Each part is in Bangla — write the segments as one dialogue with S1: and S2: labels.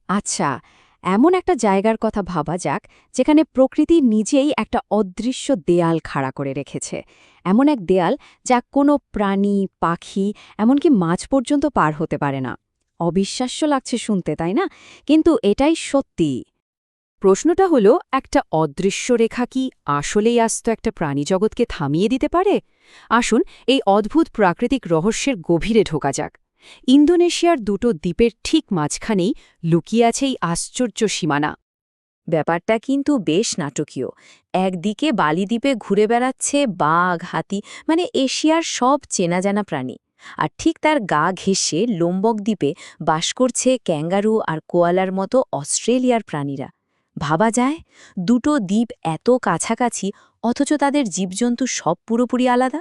S1: আচ্ছা, এমন একটা জায়গার কথা ভাবা যাক যেখানে প্রকৃতি নিজেই একটা অদৃশ্য দেয়াল খাড়া করে রেখেছে। এমন এক দেয়াল যা কোনো প্রাণী, পাখি, এমনকি মাছ পর্যন্ত পার হতে পারে না। অবিশ্বাস্য লাগছে শুনতে, তাই না? কিন্তু এটাই সত্যি।
S2: প্রশ্নটা হলো, একটা অদৃশ্য রেখা কি আসলেই আস্ত একটা প্রাণীজগৎকে থামিয়ে দিতে পারে? আসুন এই অদ্ভুত প্রাকৃতিক রহস্যের গভীরে ঢোকা যাক। ইন্দোনেশিয়ার দুটো দ্বীপের ঠিক মাঝখানেই লুকিয়ে আছে এই আশ্চর্য সীমানা।
S3: ব্যাপারটা কিন্তু বেশ নাটকীয়। একদিকে বালি দ্বীপে ঘুরে বেড়াচ্ছে বাঘ, হাতি, মানে এশিয়ার সব চেনাজানা প্রাণী। আর ঠিক তার গা ঘেঁষে লোমবক দ্বীপে বাস করছে ক্যাঙ্গারু আর কোয়ালার মতো অস্ট্রেলিয়ার প্রাণীরা। ভাবা যায়, দুটো দ্বীপ এত কাছাকাছি, অথচ তাদের জীবজন্তু সব পুরোপুরি আলাদা।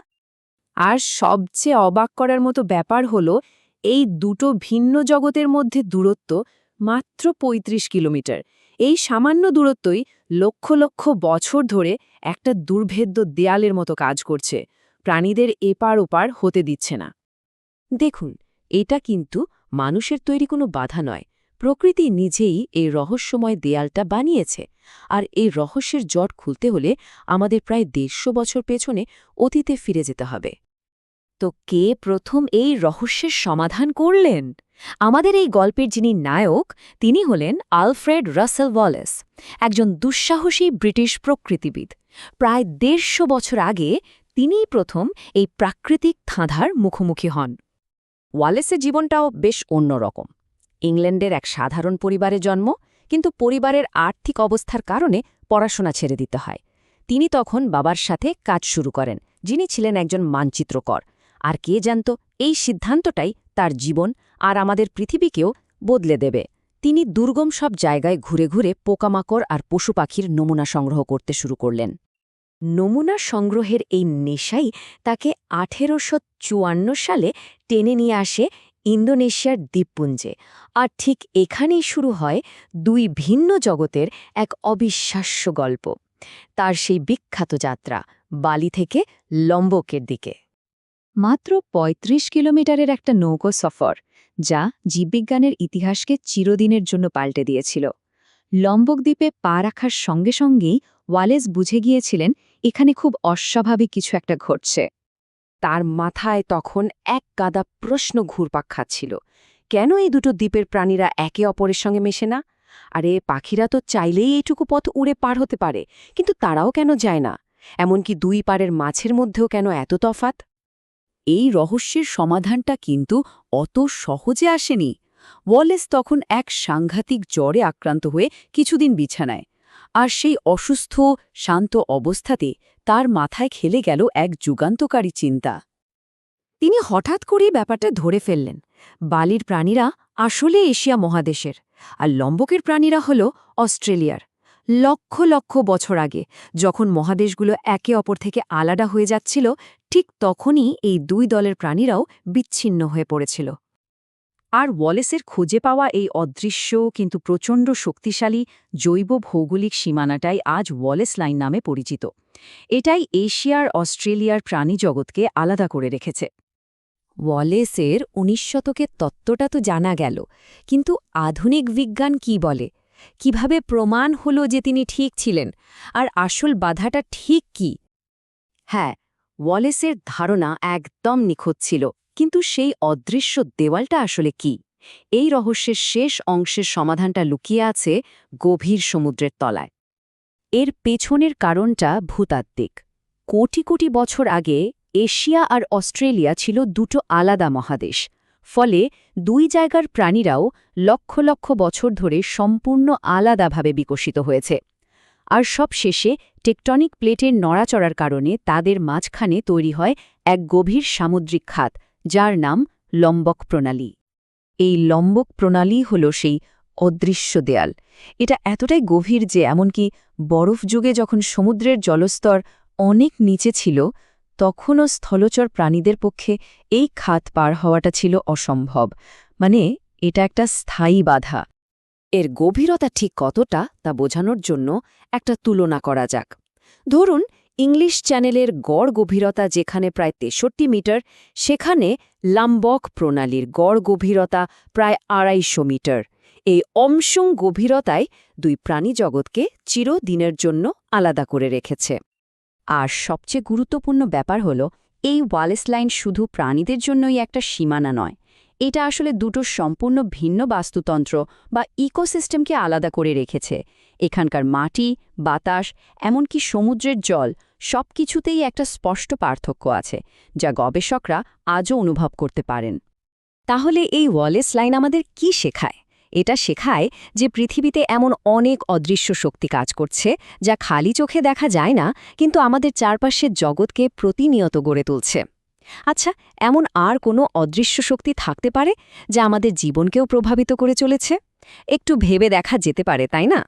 S2: আর সবচেয়ে অবাক করার মতো ব্যাপার হলো, এই দুটো ভিন্ন জগতের মধ্যে দূরত্ব মাত্র ৩৫ কিলোমিটার। এই সামান্য দূরত্বই লক্ষ লক্ষ বছর ধরে একটা দুর্ভেদ্য দেয়ালের মতো কাজ করছে, প্রাণীদের এপার ওপার হতে দিচ্ছে না।
S3: দেখুন, এটা কিন্তু মানুষের তৈরি কোনো বাধা নয়। প্রকৃতি নিজেই এই রহস্যময় দেয়ালটা বানিয়েছে। আর এই রহস্যের জট খুলতে হলে আমাদের প্রায় ১৫০ বছর পেছনে অতীতে ফিরে যেতে হবে। তো কে প্রথম এই রহস্যের সমাধান করলেন? আমাদের এই গল্পের যিনি নায়ক, তিনি হলেন আলফ্রেড রাসেল ওয়ালেস, একজন দুঃসাহসী ব্রিটিশ প্রকৃতিবিদ। প্রায় ১৫০ বছর আগে তিনিই প্রথম এই প্রাকৃতিক ধাঁধার মুখোমুখি হন।
S1: ওয়ালেসের জীবনটাও বেশ অন্যরকম। ইংল্যান্ডের এক সাধারণ পরিবারে জন্ম, কিন্তু পরিবারের আর্থিক অবস্থার কারণে পড়াশোনা ছেড়ে দিতে হয়। তিনি তখন বাবার সাথে কাজ শুরু করেন, যিনি ছিলেন একজন মানচিত্রকর। আর কে জানত, এই সিদ্ধান্তটাই তার জীবন আর আমাদের পৃথিবীকেও বদলে দেবে। তিনি দুর্গম সব জায়গায় ঘুরে ঘুরে পোকামাকড় আর পশু পাখির নমুনা সংগ্রহ করতে শুরু করলেন।
S3: নমুনা সংগ্রহের এই নেশাই তাকে ১৮৫৪ সালে টেনে নিয়ে আসে ইন্দোনেশিয়ার দ্বীপপুঞ্জে। আর ঠিক এখানেই শুরু হয় দুই ভিন্ন জগতের এক অবিশ্বাস্য গল্প, তার সেই বিখ্যাত যাত্রা বালি থেকে লম্বকের দিকে।
S1: মাত্র ৩৫ কিলোমিটারের একটা নৌকো সফর, যা জীববিজ্ঞানের ইতিহাসকে চিরদিনের জন্য পাল্টে দিয়েছিল। লম্বক দ্বীপে পা রাখার সঙ্গে সঙ্গেই ওয়ালেস বুঝে গিয়েছিলেন এখানে খুব অস্বাভাবিক কিছু একটা ঘটছে।
S2: তার মাথায় তখন এক গাদা প্রশ্ন ঘুরপাক খাচ্ছিল। কেন এই দুটো দ্বীপের প্রাণীরা একে অপরের সঙ্গে মেশে না? আরে পাখিরা তো চাইলেই এইটুকু পথ উড়ে পার হতে পারে, কিন্তু তারাও কেন যায় না? এমনকি দুই পাড়ের মাছের মধ্যেও কেন এত তফাত? এই রহস্যের সমাধানটা কিন্তু অত সহজে আসেনি। ওয়ালেস তখন এক সাংঘাতিক জ্বরে আক্রান্ত হয়ে কিছুদিন বিছানায়। আর সেই অসুস্থ শান্ত অবস্থাতে তার মাথায় খেলে গেল এক যুগান্তকারী চিন্তা।
S3: তিনি হঠাৎ করেই ব্যাপারটা ধরে ফেললেন। বালির প্রাণীরা আসলে এশিয়া মহাদেশের, আর লম্বকের প্রাণীরা হল অস্ট্রেলিয়ার। লক্ষ লক্ষ বছর আগে, যখন মহাদেশগুলো একে অপর থেকে আলাদা হয়ে যাচ্ছিল, ঠিক তখনই এই দুই দলের প্রাণীরাও বিচ্ছিন্ন হয়ে পড়েছিল।
S2: আর ওয়ালেসের খুঁজে পাওয়া এই অদৃশ্য কিন্তু প্রচণ্ড শক্তিশালী জৈব ভৌগোলিক সীমানাটাই আজ ওয়ালেস লাইন নামে পরিচিত। এটাই এশিয়ার অস্ট্রেলিয়ার প্রাণীজগৎকে আলাদা করে রেখেছে।
S3: ওয়ালেসের ১৯ শতকের তত্ত্বটা তো জানা গেল, কিন্তু আধুনিক বিজ্ঞান কি বলে? কিভাবে প্রমাণ হলো যে তিনি ঠিক ছিলেন? আর আসল বাধাটা ঠিক কি?
S2: হ্যাঁ, ওয়ালেসের ধারণা একদম নিখুঁত ছিল, কিন্তু সেই অদৃশ্য দেওয়ালটা আসলে কি? এই রহস্যের শেষ অংশের সমাধানটা লুকিয়ে আছে গভীর সমুদ্রের তলায়। এর পেছনের কারণটা ভূতাত্ত্বিক। কোটি কোটি বছর আগে এশিয়া আর অস্ট্রেলিয়া ছিল দুটো আলাদা মহাদেশ। ফলে দুই জায়গার প্রাণীরাও লক্ষ লক্ষ বছর ধরে সম্পূর্ণ আলাদাভাবে বিকশিত হয়েছে। আর সব শেষে টেকটনিক প্লেটের নড়াচড়ার কারণে তাদের মাঝখানে তৈরি হয় এক গভীর সামুদ্রিক খাত, যার নাম লম্বক প্রণালী। এই লম্বক প্রণালী হল সেই অদৃশ্য দেয়াল। এটা এতটাই গভীর যে এমনকি বরফ যুগে যখন সমুদ্রের জলস্তর অনেক নিচে ছিল, তখনও স্থলচর প্রাণীদের পক্ষে এই খাত পার হওয়াটা ছিল অসম্ভব। মানে এটা একটা স্থায়ী বাধা। এর গভীরতা ঠিক কতটা তা বোঝানোর জন্য একটা তুলনা করা যাক। ধরুন, ইংলিশ চ্যানেলের গড় গভীরতা যেখানে প্রায় ৬৩ মিটার, সেখানে লাম্বক প্রণালীর গড় গভীরতা প্রায় ২৫০ মিটার। এই অংশুং গভীরতায় দুই প্রাণী জগৎকে চিরদিনের জন্য আলাদা করে রেখেছে।
S1: আর সবচেয়ে গুরুত্বপূর্ণ ব্যাপার হল এই ওয়ালেস লাইন শুধু প্রাণীদের জন্যই একটা সীমানা নয়, এটা আসলে দুটো সম্পূর্ণ ভিন্ন বাস্তুতন্ত্র বা ইকোসিস্টেমকে আলাদা করে রেখেছে। এখানকার মাটি, বাতাস, এমনকি সমুদ্রের জল সবকিছুতেই একটা স্পষ্ট পার্থক্য আছে, যা গবেষকরা আজও অনুভব করতে পারেন।
S2: তাহলে এই ওয়ালেস লাইন আমাদের কি শেখায়? এটা শেখায় যে পৃথিবীতে এমন অনেক অদৃশ্য শক্তি কাজ করছে, যা খালি চোখে দেখা যায় না, কিন্তু আমাদের চারপাশের জগৎকে প্রতিনিয়ত গড়ে তুলছে। আচ্ছা, এমন আর কোনো অদৃশ্য শক্তি থাকতে পারে যা আমাদের জীবনকেও প্রভাবিত করে চলেছে? একটু ভেবে দেখা যেতে পারে, তাই না?